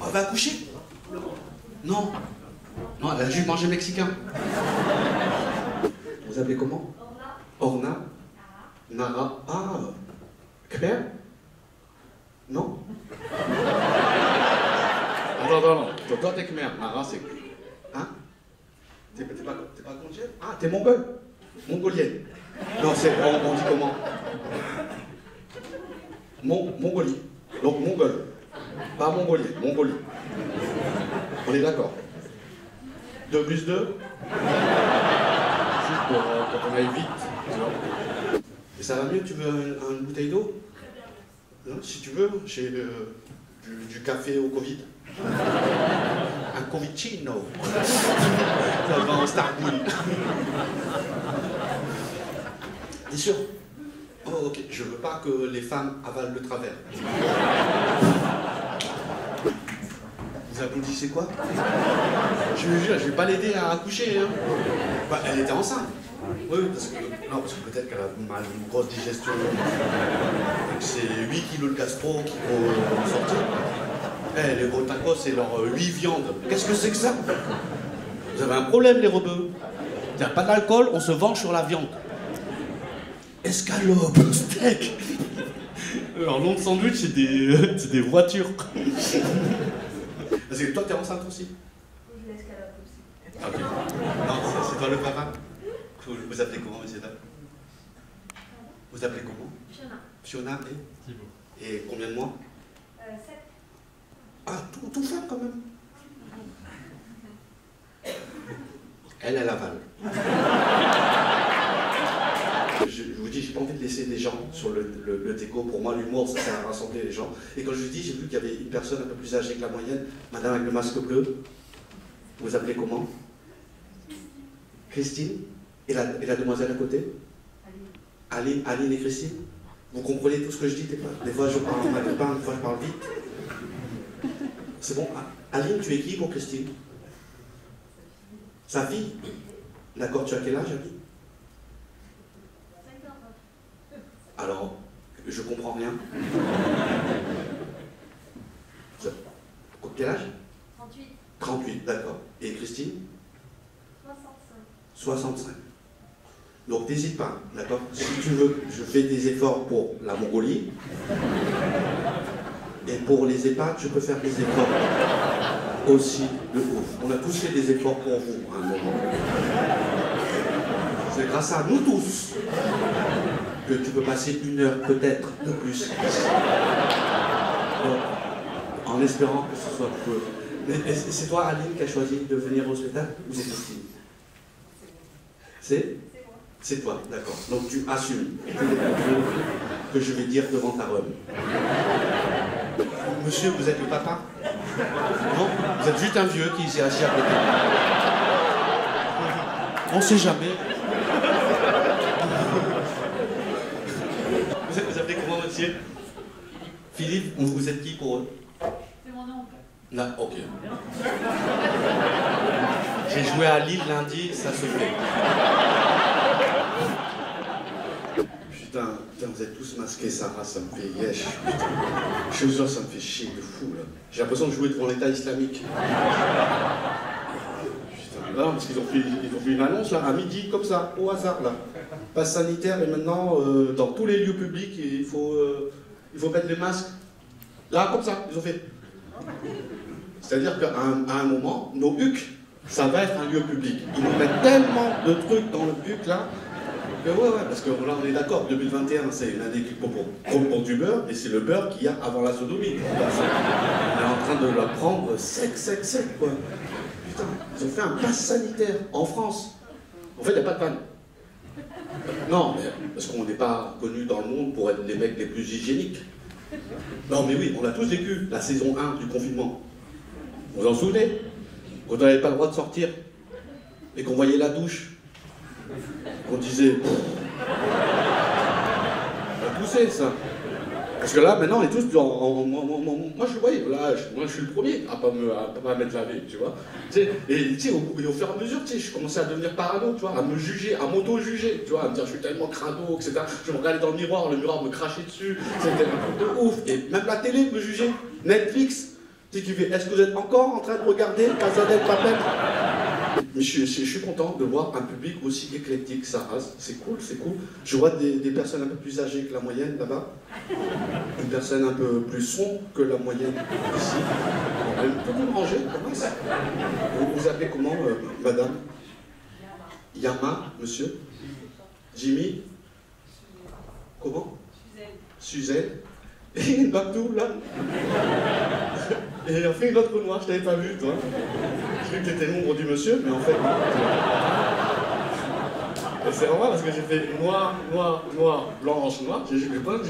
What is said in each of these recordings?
Elle va accoucher? Non. Non, elle a juste mangé mexicain. Vous appelez comment? Orna. Nara. Ah. Khmer? Non? Non. Toi, t'es Khmer. Nara, c'est... Hein? T'es pas congé? Ah, t'es mongol? Mongolienne. Non, c'est... On dit comment? Mongolie. Donc, mongol. Pas mongolien, Mongolie. On est d'accord? 2 plus 2? Juste pour qu'on aille vite. Tu vois. Et ça va mieux? Tu veux une bouteille d'eau? Si tu veux, j'ai du café au Covid. Un Covicino. Ça va en Starbucks. T'es sûr? Oh, ok. Je veux pas que les femmes avalent le travers. Vous applaudissez quoi? Je vous jure, je vais pas l'aider à accoucher. Hein. Bah, elle était enceinte. Oui, parce que peut-être qu'elle a une grosse digestion. C'est 8 kilos de gastro qu'il faut sortir. Les gros tacos, c'est leurs 8 viandes. Qu'est-ce que c'est que ça? Vous avez un problème, les rebeux. Il n'y a pas d'alcool, on se venge sur la viande. Escalope, steak. Leur nom de sandwich, c'est des voitures. Parce que toi, t'es enceinte aussi? Je l'escalope aussi. Ok. Non, c'est toi le papa? Vous appelez comment, monsieur dame? Vous appelez comment? Fiona. Fiona et Thibaut. Et combien de mois? 7. Ah, tout femme quand même. Elle avale. Je vous dis, j'ai pas envie de laisser des gens sur le déco. Pour moi, l'humour, ça sert à rassembler les gens. Et quand je lui dis, j'ai vu qu'il y avait une personne un peu plus âgée que la moyenne, madame avec le masque bleu. Vous appelez comment? Christine. Et la demoiselle à côté? Aline et Christine. Vous comprenez tout ce que je dis? Des fois, je parle mal, des fois, je parle vite. C'est bon. Aline, tu es qui pour Christine? Sa fille? D'accord, tu as quel âge, Aline? Alors, je comprends rien. Quel âge? 38. 38, d'accord. Et Christine? 65. Donc n'hésite pas, d'accord? Si tu veux, je fais des efforts pour la Mongolie. Et pour les EHPAD, je peux faire des efforts aussi de ouf. On a tous fait des efforts pour vous à un moment. C'est grâce à nous tous que tu peux passer 1 heure peut-être de plus. Donc, en espérant que ce soit peu. Mais c'est toi, Aline, qui a choisi de venir au spectacle ou c'est Christine? C'est toi, d'accord. Donc tu assumes que je vais dire devant ta robe. Monsieur, vous êtes le papa? Non, vous êtes juste un vieux qui s'est assis à côté. On sait jamais. Vous appelez comment, monsieur? Philippe, vous êtes qui pour eux? C'est mon oncle. Là, ok. J'ai joué à Lille lundi, ça se fait. Putain, vous êtes tous masqués, Sarah, ça me fait yesh. Putain. Je vous jure, ça me fait chier de fou, là. J'ai l'impression de jouer devant l'État islamique. Putain, non, parce qu'ils ont fait une annonce, là, à midi, comme ça, au hasard, là. Passe sanitaire, et maintenant, dans tous les lieux publics, il faut mettre les masques. Là, comme ça, ils ont fait. C'est-à-dire qu'à un moment, nos hucs, ça va être un lieu public. Ils nous mettent tellement de trucs dans le huc, là, que ouais, parce que là, on est d'accord, 2021, c'est une année pour du beurre, et c'est le beurre qu'il y a avant la sodomie. On est en train de la prendre sec, quoi. Putain, ils ont fait un pass sanitaire en France. En fait, il n'y a pas de panne. Non, mais parce qu'on n'est pas connus dans le monde pour être les mecs les plus hygiéniques. Non, mais oui, on a tous vécu la saison 1 du confinement. Vous vous en souvenez? Quand on n'avait pas le droit de sortir et qu'on voyait la douche, on disait... On a poussé, ça. Parce que là, maintenant, on est tous... moi, je voyais, là, moi, je suis le premier à pas mettre lavé, tu vois. Et tu sais, au fur et à mesure, tu sais, je commençais à devenir parano, tu vois, à me juger, à m'auto-juger, tu vois, à me dire, je suis tellement crado, etc. Je me regardais dans le miroir me crachait dessus, c'était un truc de ouf. Et même la télé me jugeait, Netflix, Si tu fais, est-ce que vous êtes encore en train de regarder Casa del Papel? Mais je suis content de voir un public aussi éclectique, ça rase. C'est cool, c'est cool. Je vois des personnes un peu plus âgées que la moyenne là-bas. Une personne un peu plus sombre que la moyenne ici. Tout le monde rangé, comment ça? Vous vous appelez comment, madame? Yama, monsieur? Jimmy? Comment? Suzanne. Et une Babtou, là. Et après une autre noire, je t'avais pas vu, toi. Je croyais que t'étais l'ombre du monsieur, mais en fait, non. Et c'est normal parce que j'ai fait noir, noir, noir, blanche, noir. J'ai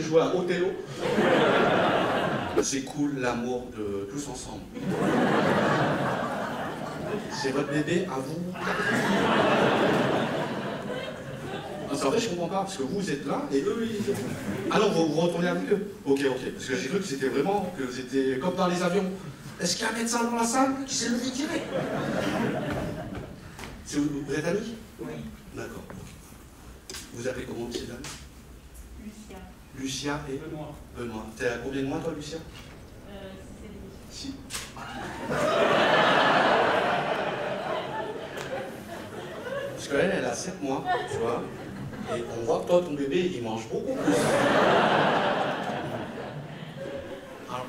joué à Othello. C'est cool l'amour de tous ensemble. C'est votre bébé à vous. C'est vrai, je comprends pas, parce que vous êtes là et eux, ils... Ah non, vous retournez avec eux? Ok, ok. Parce que j'ai cru que c'était vraiment, que c'était comme dans les avions. Est-ce qu'il y a un médecin dans la salle qui s'est levé direct? Vous êtes amis? Oui. D'accord. Vous appelez comment, monsieur dame? Lucia. Lucia et Benoît. Benoît. T'es à combien de mois, toi, Lucia? C'est Si. Parce qu'elle, elle a 7 mois, tu vois. Et on voit que toi, ton bébé, il mange beaucoup plus. Alors,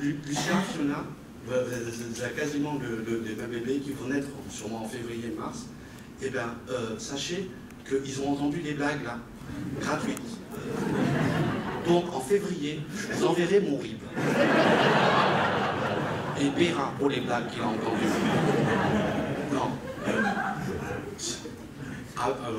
Lucien, Fiona, vous avez quasiment les mêmes bébés qui vont naître sûrement en février-mars. Eh bien, sachez qu'ils ont entendu des blagues, là, gratuites. Donc, en février, je vous enverrai mon RIB. Et paiera pour les blagues qu'il a entendues. Non.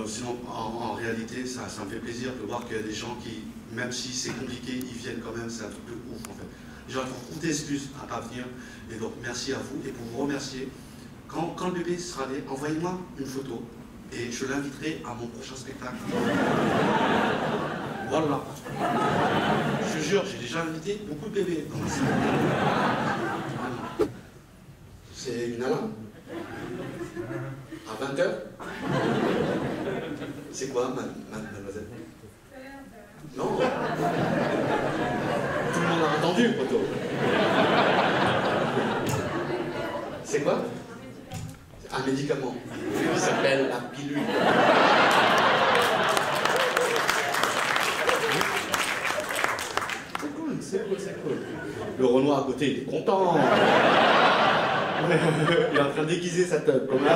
Sinon, en réalité, ça me fait plaisir de voir qu'il y a des gens qui, même si c'est compliqué, ils viennent quand même, c'est un truc de ouf en fait. J'ai beaucoup d'excuses à pas venir, et donc merci à vous. Et pour vous remercier, quand le bébé sera né, envoyez-moi une photo, et je l'inviterai à mon prochain spectacle. Voilà. Je te jure, j'ai déjà invité beaucoup de bébés dans ma salle. C'est une alarme? À 20h? C'est quoi, mademoiselle? Non? Tout le monde a entendu, poteau. C'est quoi? Un médicament. Il s'appelle la pilule. C'est cool, c'est cool, c'est cool. Le Renoir à côté, il est content. Il est en train d'aiguiser sa teub, comme là.